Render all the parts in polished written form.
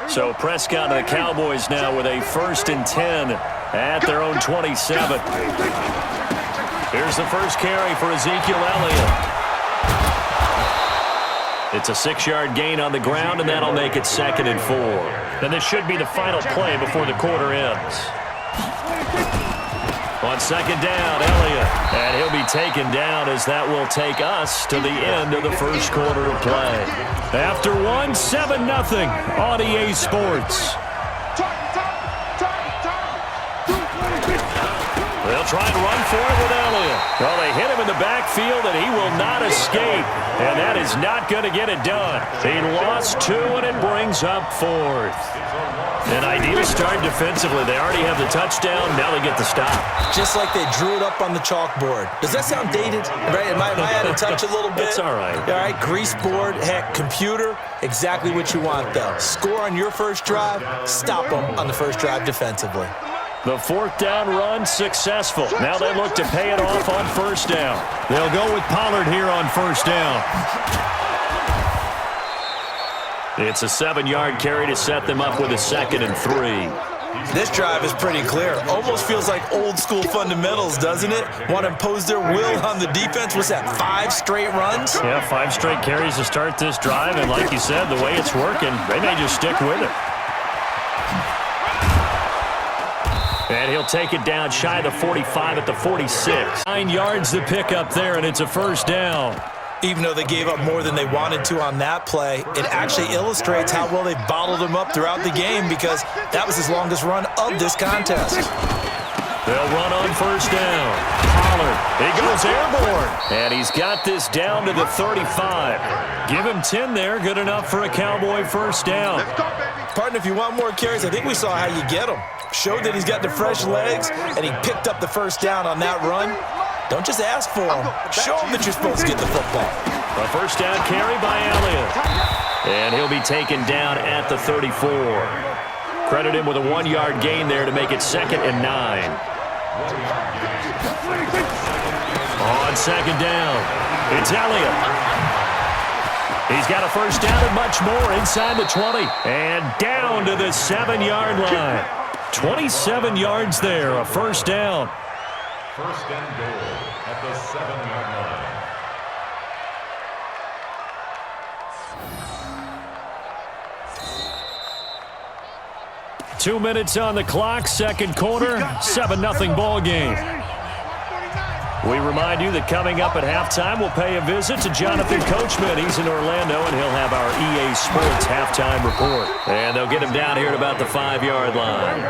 So Prescott and the Cowboys now with a 1st and 10 at their own 27. Here's the first carry for Ezekiel Elliott. It's a 6-yard gain on the ground, and that'll make it 2nd and 4. And this should be the final play before the quarter ends. On 2nd down, Elliott. And he'll be taken down as that will take us to the end of the first quarter of play. After one, 7-0 on EA Sports. They'll try and run for it with Elliott. Well, they hit him in the backfield, and he will not escape. And that is not going to get it done. He lost 2, and it brings up 4th. An ideal start defensively. They already have the touchdown. Now they get the stop. Just like they drew it up on the chalkboard. Does that sound dated? Right? Am I out of touch a little bit? It's all right. All right, grease board, heck, computer, exactly what you want, though. Score on your first drive, stop them on the first drive defensively. The 4th down run successful. Now they look to pay it off on 1st down. They'll go with Pollard here on 1st down. It's a 7-yard carry to set them up with a 2nd and 3. This drive is pretty clear. Almost feels like old school fundamentals, doesn't it? Want to impose their will on the defense. What's that, 5 straight runs? Yeah, 5 straight carries to start this drive. And like you said, the way it's working, they may just stick with it. And he'll take it down shy of the 45 at the 46. 9 yards to pick up there, and it's a 1st down. Even though they gave up more than they wanted to on that play, it actually illustrates how well they bottled them up throughout the game because that was his longest run of this contest. They'll run on 1st down. Pollard, he goes airborne. And he's got this down to the 35. Give him 10 there, good enough for a Cowboy 1st down. Partner, if you want more carries, I think we saw how you get them. Showed that he's got the fresh legs, and he picked up the 1st down on that run. Don't just ask for him. Show him that you're supposed to get the football. A 1st down carry by Elliott. And he'll be taken down at the 34. Credit him with a 1-yard gain there to make it 2nd and 9. On 2nd down, it's Elliott. He's got a 1st down and much more inside the 20. And down to the 7-yard line. 27 yards there, a 1st down. 1st and goal at the 7-yard line. 2 minutes on the clock, 2nd quarter, 7-0 ball game. We remind you that coming up at halftime, we'll pay a visit to Jonathan Coachman. He's in Orlando, and he'll have our EA Sports halftime report. And they'll get him down here at about the 5-yard line.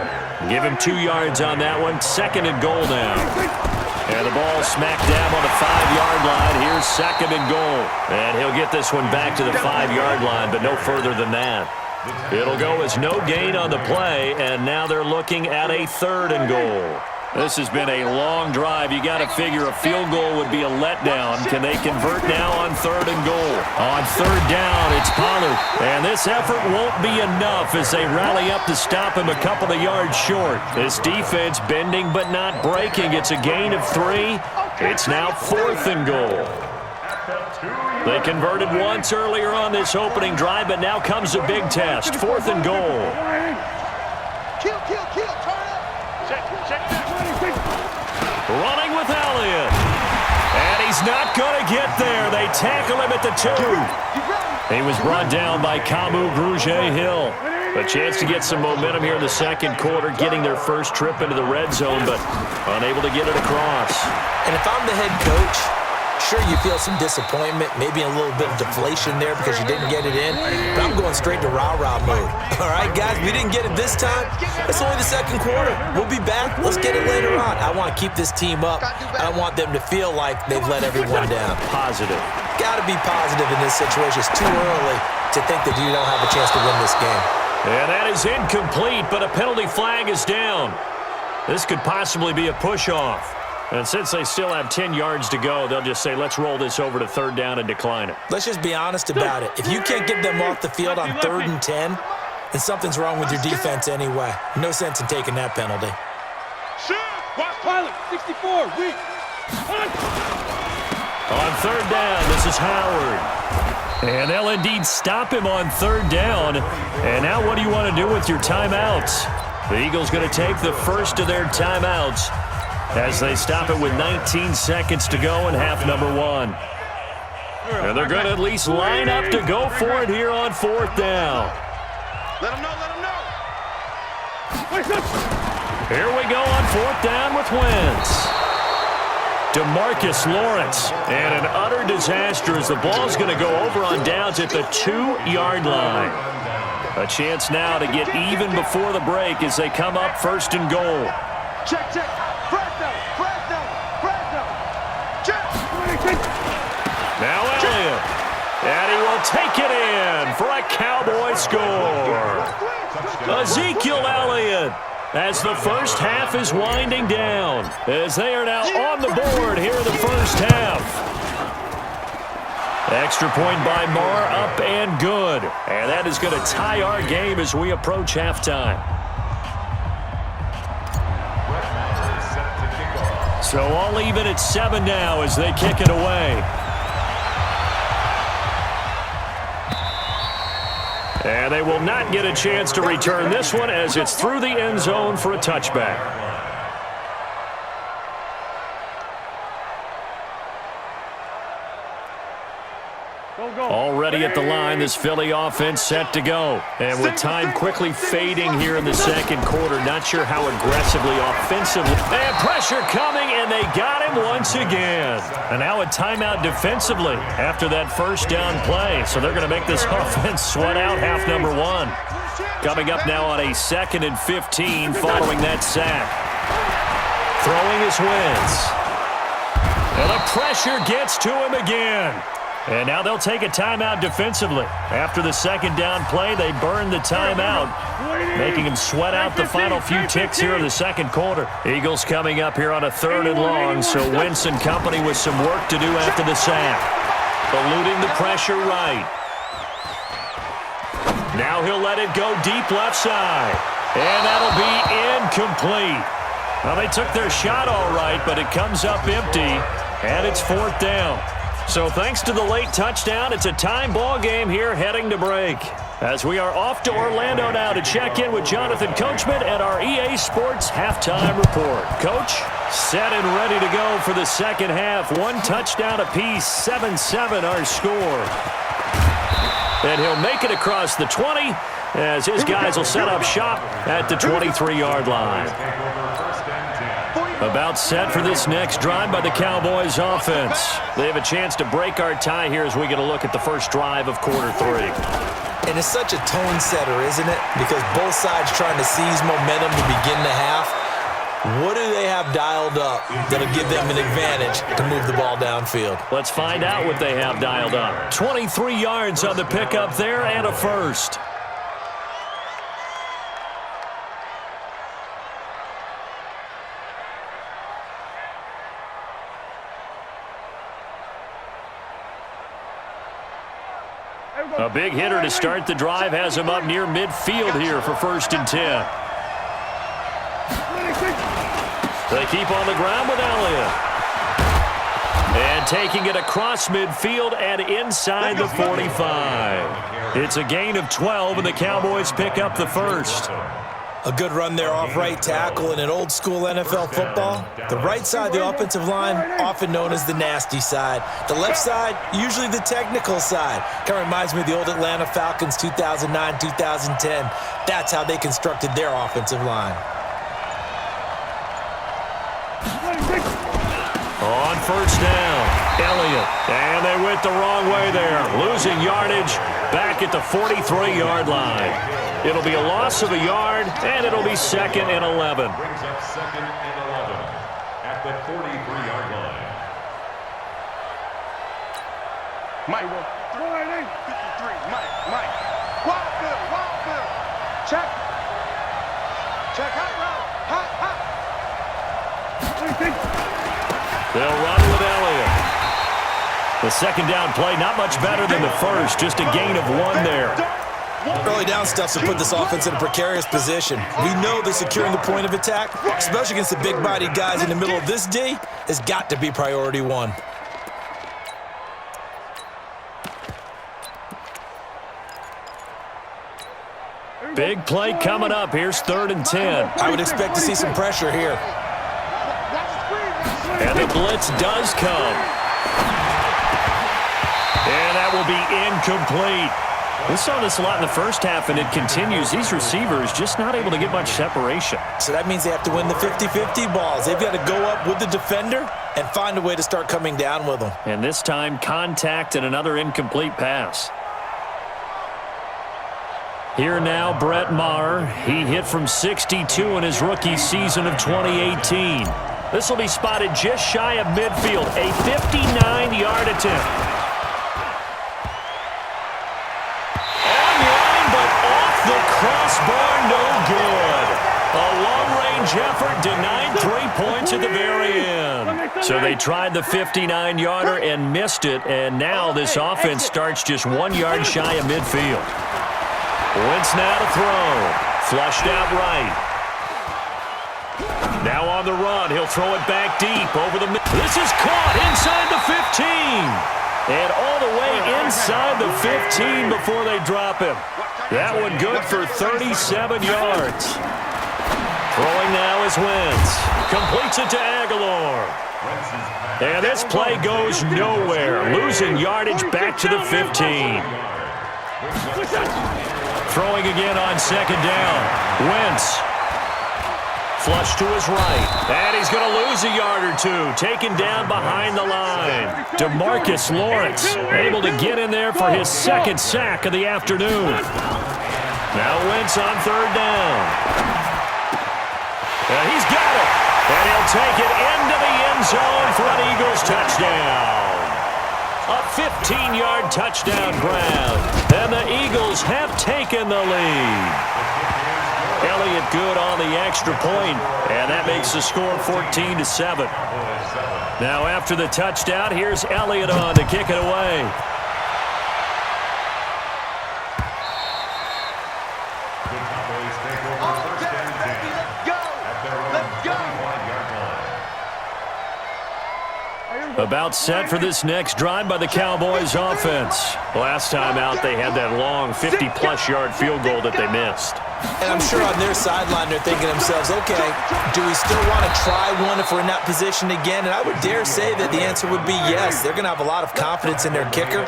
Give him 2 yards on that one, 2nd and goal now. And the ball smack dab on the 5-yard line. Here's 2nd and goal. And he'll get this one back to the 5-yard line, but no further than that. It'll go as no gain on the play, and now they're looking at a 3rd and goal. This has been a long drive. You got to figure a field goal would be a letdown. Can they convert now on 3rd and goal? On 3rd down, it's Pollard. And this effort won't be enough as they rally up to stop him a couple of yards short. This defense bending but not breaking. It's a gain of 3. It's now 4th and goal. They converted once earlier on this opening drive, but now comes a big test. 4th and goal. Running with Elliott. And he's not going to get there. They tackle him at the 2. He was brought down by Kamu Grugier-Hill. A chance to get some momentum here in the 2nd quarter, getting their first trip into the red zone, but unable to get it across. And if I'm the head coach, sure, you feel some disappointment, maybe a little bit of deflation there because you didn't get it in, but I'm going straight to rah-rah mode. All right, guys, we didn't get it this time. It's only the 2nd quarter. We'll be back. Let's get it later on. I want to keep this team up. I don't want them to feel like they've let everyone down. Positive. Got to be positive in this situation. It's too early to think that you don't have a chance to win this game. And that is incomplete, but a penalty flag is down. This could possibly be a push-off. And since they still have 10 yards to go, they'll just say, let's roll this over to 3rd down and decline it. Let's just be honest about it. If you can't get them off the field on 3rd and 10, then something's wrong with your defense anyway. No sense in taking that penalty. Watch Pilot, 64, weak. On 3rd down, this is Howard. And they'll indeed stop him on third down. And now what do you want to do with your timeouts? The Eagles going to take the first of their timeouts as they stop it with 19 seconds to go in half number 1. And they're going to at least line up to go for it here on fourth down. Let him know, let him know. Here we go on fourth down with Wentz. DeMarcus Lawrence, and an utter disaster as the ball's going to go over on downs at the 2-yard line. A chance now to get even before the break as they come up first and goal. Check, check. Fresno. Check. Now Elliott, and he will take it in for a Cowboy score. Ezekiel Elliott, as the first half is winding down, as they are now on the board here in the first half. Extra point by Marr, up and good. And that is going to tie our game as we approach halftime. So all even at 7 now as they kick it away. And they will not get a chance to return this one as it's through the end zone for a touchback. Already at the line, this Philly offense set to go. And with time quickly fading here in the second quarter, not sure how aggressively, offensively. And pressure coming, and they got him once again. And now a timeout defensively after that first down play. So they're going to make this offense sweat out half number 1. Coming up now on a 2nd and 15 following that sack. Throwing his Wentz. And the pressure gets to him again. And now they'll take a timeout defensively. After the second down play, they burn the timeout, making him sweat out the final few ticks here in the second quarter. Eagles coming up here on a 3rd and long, so Wentz and company with some work to do after the sack. Eluding the pressure right. Now he'll let it go deep left side. And that'll be incomplete. Well, they took their shot all right, but it comes up empty, and it's 4th down. So thanks to the late touchdown, it's a time ball game here heading to break. As we are off to Orlando now to check in with Jonathan Coachman and our EA Sports Halftime Report. Coach, set and ready to go for the second half. 1 touchdown apiece, 7-7 our score. And he'll make it across the 20 as his guys will set up shop at the 23-yard line. About set for this next drive by the Cowboys offense. They have a chance to break our tie here as we get a look at the first drive of quarter 3. And it's such a tone setter, isn't it? Because both sides trying to seize momentum to begin the half. What do they have dialed up that'll give them an advantage to move the ball downfield? Let's find out what they have dialed up. 23 yards on the pickup there and a first. A big hitter to start the drive has him up near midfield here for 1st and 10. They keep on the ground with Elliott. And taking it across midfield and inside the 45. It's a gain of 12, and the Cowboys pick up the first. A good run there off right tackle in an old school NFL football. The right side of the offensive line, often known as the nasty side. The left side, usually the technical side. Kind of reminds me of the old Atlanta Falcons 2009-2010. That's how they constructed their offensive line. On first down, Elliott. And they went the wrong way there. Losing yardage back at the 43-yard line. It'll be a loss of a yard, and it'll be 2nd and 11. Brings up 2nd and 11 at the 43-yard line. Mike, 53. Mike. Wild Bill. Check. Hot route. They'll run with Elliott. The second down play, not much better than the first, just a gain of 1 there. Early down stuff to put this offense in a precarious position. We know that securing the point of attack, especially against the big-bodied guys in the middle of this D, has got to be priority 1. Big play coming up. Here's 3rd and 10. I would expect to see some pressure here. And the blitz does come. And that will be incomplete. We saw this a lot in the first half, and it continues. These receivers just not able to get much separation. So that means they have to win the 50-50 balls. They've got to go up with the defender and find a way to start coming down with them. And this time, contact and another incomplete pass. Here now, Brett Maher. He hit from 62 in his rookie season of 2018. This will be spotted just shy of midfield, a 59-yard attempt. The crossbar, no good. A long-range effort denied 3 points at the very end. So they tried the 59-yarder and missed it, and now this offense starts just 1 yard shy of midfield. Wentz now to throw. Flushed out right. Now on the run. He'll throw it back deep over the middle. This is caught inside the 15. And all the way inside the 15 before they drop him. That one good for 37 yards. Throwing now is Wentz. Completes it to Aguilar. And this play goes nowhere. Losing yardage back to the 15. Throwing again on 2nd down. Wentz. Flush to his right. And he's going to lose a yard or two. Taken down behind the line. DeMarcus Lawrence able to get in there for his 2nd sack of the afternoon. Now Wentz on 3rd down. And he's got it. And he'll take it into the end zone for an Eagles touchdown. A 15-yard touchdown grab. And the Eagles have taken the lead. Elliott good on the extra point, and that makes the score 14-7. Now after the touchdown, here's Elliott on to kick it away. About set for this next drive by the Cowboys offense. Last time out, they had that long 50-plus yard field goal that they missed. And I'm sure on their sideline they're thinking to themselves, okay, do we still want to try one if we're in that position again? And I would dare say that the answer would be yes. They're going to have a lot of confidence in their kicker.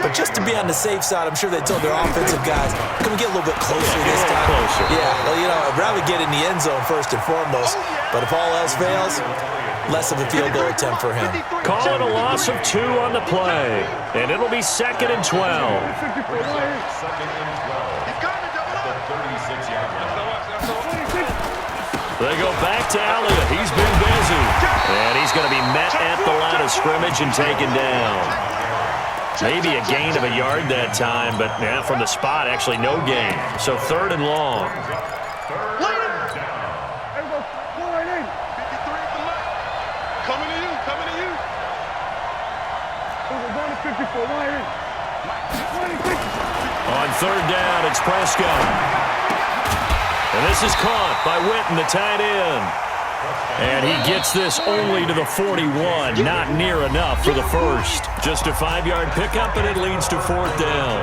But just to be on the safe side, I'm sure they told their offensive guys, can we get a little bit closer this time? Closer. Yeah, well, you know, I'd rather get in the end zone first and foremost. But if all else fails, less of a field goal attempt for him. Call it a loss of 2 on the play. And it'll be 2nd and 12. They go back to Elliott. He's been busy. And he's going to be met at the line of scrimmage and taken down. Maybe a gain of a yard that time, but yeah, from the spot, actually no gain. So 3rd and long. Coming to you, coming to you. On 3rd down, it's Prescott. And this is caught by Witten, the tight end. And he gets this only to the 41, not near enough for the first. Just a 5-yard pickup, and it leads to 4th down.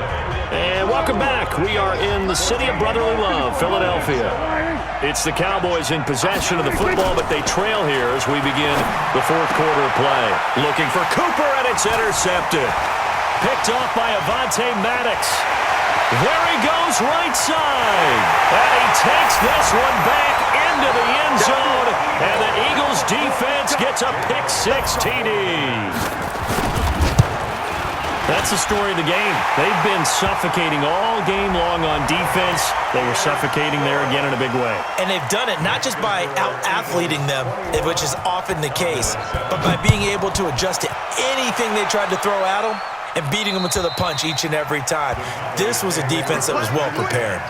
And welcome back. We are in the city of brotherly love, Philadelphia. It's the Cowboys in possession of the football, but they trail here as we begin the 4th quarter of play. Looking for Cooper, and it's intercepted. Picked off by Avonte Maddox. There he goes, right side. And he takes this one back into the end zone. And the Eagles defense gets a pick-6 TD. That's the story of the game. They've been suffocating all game long on defense. They were suffocating there again in a big way. And they've done it not just by out-athleting them, which is often the case, but by being able to adjust to anything they tried to throw at them and beating them to the punch each and every time. This was a defense that was well prepared.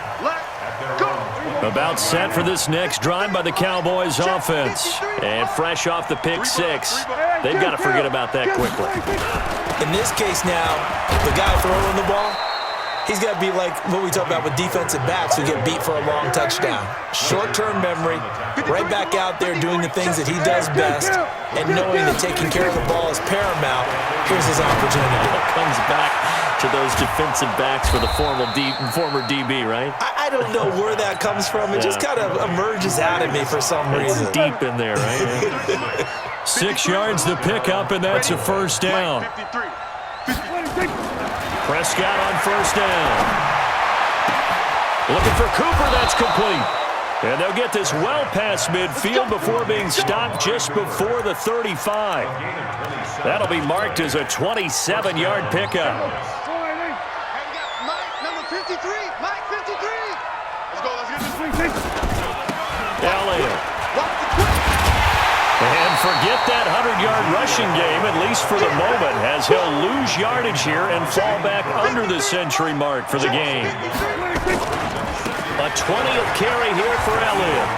About set for this next drive by the Cowboys offense. And fresh off the pick-6, they've got to forget about that quickly. In this case now, the guy throwing the ball, he's got to be like what we talk about with defensive backs who get beat for a long touchdown. Short-term memory, right back out there doing the things that he does best, and knowing that taking care of the ball is paramount. Here's his opportunity. Comes back to those defensive backs for the former DB, right? I don't know where that comes from. It just kind of emerges out of me for some reason. It's deep in there, right? 6 yards the pickup, and that's a first down. Prescott on first down. Looking for Cooper, that's complete. And they'll get this well past midfield before being stopped just before the 35. That'll be marked as a 27-yard pickup. Mike, number 53. Mike, 53. Let's go. Let's get this. Elliott. And forget that 100-yard rushing game, at least for the moment, as he'll lose yardage here and fall back under the century mark for the game. A 20th carry here for Elliott.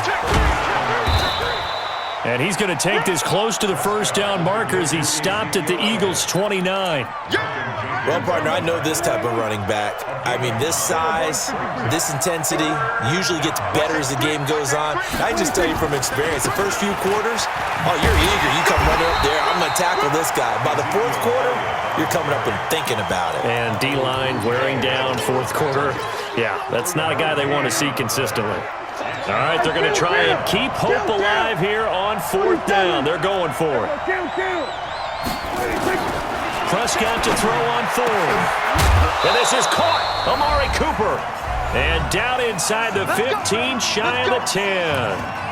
And he's going to take this close to the first down marker as he stopped at the Eagles' 29. Well, partner, I know this type of running back. I mean, this size, this intensity usually gets better as the game goes on. I just tell you from experience, the first few quarters, oh, you're eager. You come running up there, I'm going to tackle this guy. By the fourth quarter, you're coming up and thinking about it. And D-line wearing down fourth quarter. Yeah, that's not a guy they want to see consistently. All right, they're going to try and keep hope alive here on fourth down. They're going for it. Prescott to throw on fourth. And this is caught. Amari Cooper. And down inside the 15, shy of the 10.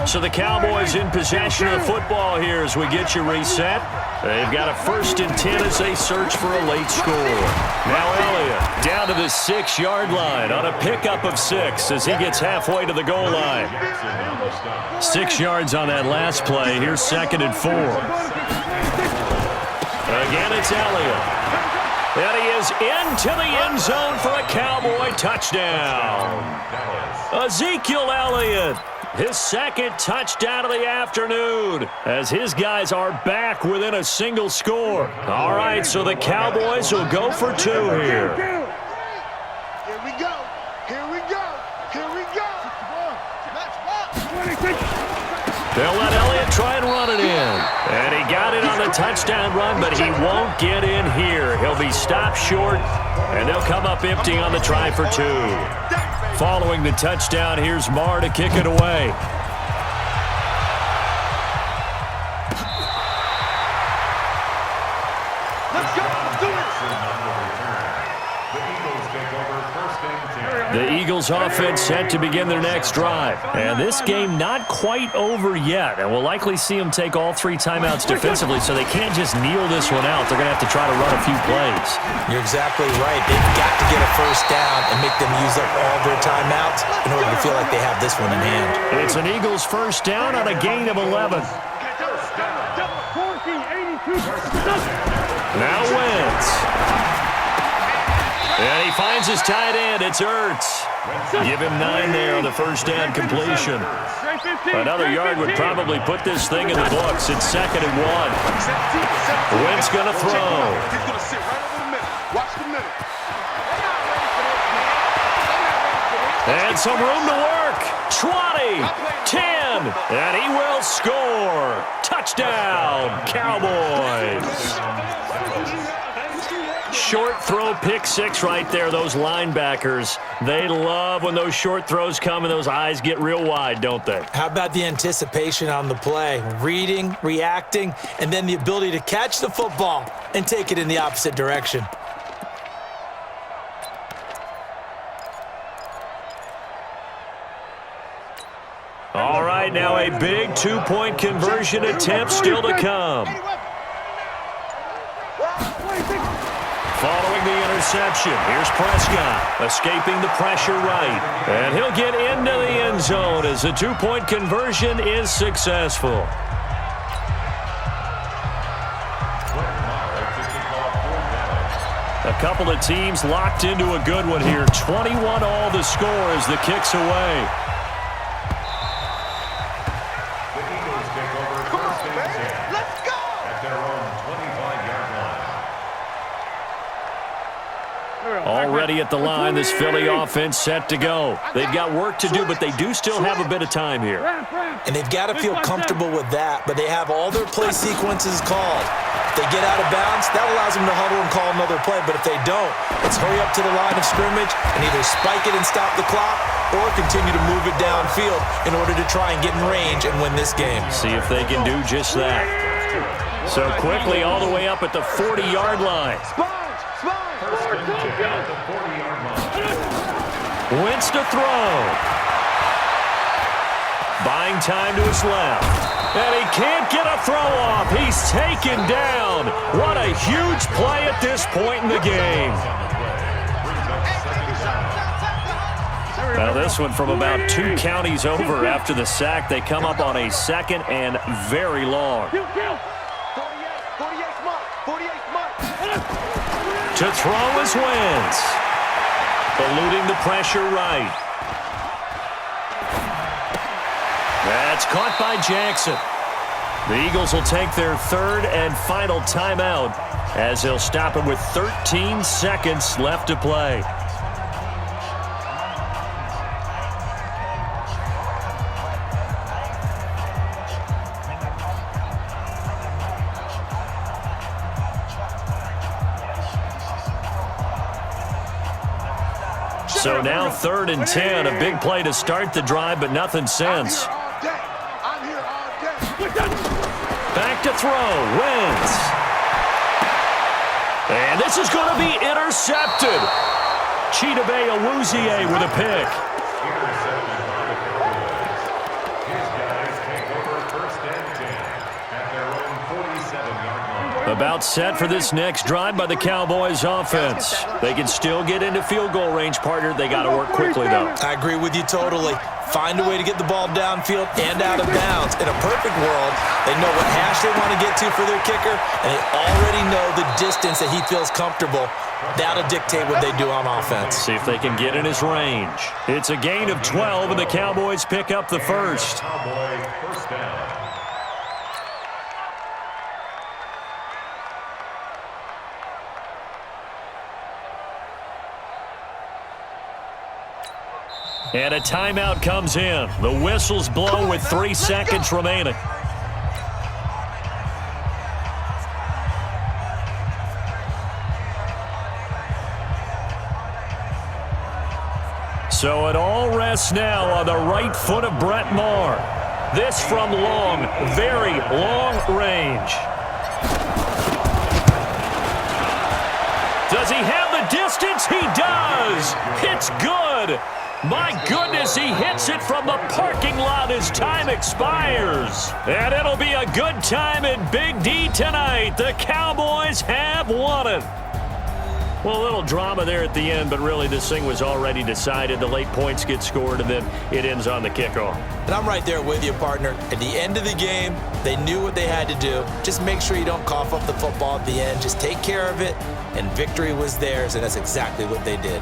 So the Cowboys in possession of the football here as we get you reset. They've got a 1st and 10 as they search for a late score. Now Elliott down to the 6-yard line on a pickup of 6 as he gets halfway to the goal line. 6 yards on that last play. Here's 2nd and 4. Again, it's Elliott. And he is into the end zone for a Cowboy touchdown. Ezekiel Elliott. His 2nd touchdown of the afternoon as his guys are back within a single score. All right, so the Cowboys will go for 2 here. Here we go. Here we go. Here we go. They'll let Elliott try and run it in. And he got it on the touchdown run, but he won't get in here. He'll be stopped short, and they'll come up empty on the try for 2. Following the touchdown, here's Marr to kick it away. Let's go. Let's do it. The Eagles offense set to begin their next drive. And this game not quite over yet. And we'll likely see them take all 3 timeouts defensively, so they can't just kneel this one out. They're going to have to try to run a few plays. You're exactly right. They've got to get a first down and make them use up all their timeouts in order to feel like they have this one in hand. It's an Eagles first down on a gain of 11. Now Wentz. And he finds his tight end. It's Ertz. Give him 9 there on the first down completion. Another yard would probably put this thing in the books. It's 2nd and 1. Wentz going to throw. He's going to sit right over the middle. Watch the middle. And some room to work. 20, 10, and he will score. Touchdown, Cowboys. Short throw, pick 6 right there. Those linebackers, they love when those short throws come and those eyes get real wide, don't they? How about the anticipation on the play? Reading, reacting, and then the ability to catch the football and take it in the opposite direction. All right, now a big 2-point conversion attempt still to come. Following the interception, here's Prescott, escaping the pressure right. And he'll get into the end zone as the 2-point conversion is successful. A couple of teams locked into a good one here. 21 all the score as the kick's away. Already at the line, this Philly offense set to go. They've got work to do, but they do still have a bit of time here. And they've got to feel comfortable with that, but they have all their play sequences called. If they get out of bounds, that allows them to huddle and call another play, but if they don't, let's hurry up to the line of scrimmage and either spike it and stop the clock or continue to move it downfield in order to try and get in range and win this game. See if they can do just that. So quickly all the way up at the 40-yard line. Wentz to throw. Buying time to his left. And he can't get a throw off. He's taken down. What a huge play at this point in the game. Now this one from about 2 counties over after the sack. They come up on a 2nd and very long. To throw is Wentz. Eluding the pressure right. That's caught by Jackson. The Eagles will take their 3rd and final timeout as they'll stop it with 13 seconds left to play. So now 3rd and 10, a big play to start the drive, but nothing since. Back to throw, Wentz. And this is going to be intercepted. Chidobe Awuzie with a pick. About set for this next drive by the Cowboys offense. They can still get into field goal range, partner. They got to work quickly, though. I agree with you totally. Find a way to get the ball downfield and out of bounds. In a perfect world, they know what hash they want to get to for their kicker, and they already know the distance that he feels comfortable. That'll dictate what they do on offense. See if they can get in his range. It's a gain of 12, and the Cowboys pick up the first. Cowboys first down. And a timeout comes in. The whistle's blown with 3 seconds remaining. So it all rests now on the right foot of Brett Maher. This from long, very long range. Does he have the distance? He does. It's good. My goodness, he hits it from the parking lot as time expires. And it'll be a good time in Big D tonight. The Cowboys have won it. Well, a little drama there at the end, but really this thing was already decided. The late points get scored, and then it ends on the kickoff. And I'm right there with you, partner. At the end of the game, they knew what they had to do. Just make sure you don't cough up the football at the end. Just take care of it, and victory was theirs, and that's exactly what they did.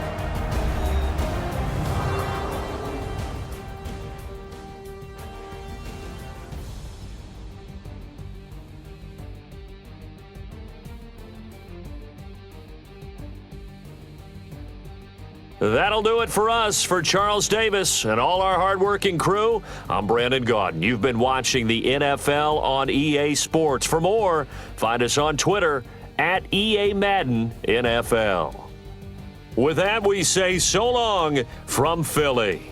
That'll do it for us. For Charles Davis and all our hardworking crew, I'm Brandon Gaudin. You've been watching the NFL on EA Sports. For more, find us on Twitter at EA Madden NFL. With that, we say so long from Philly.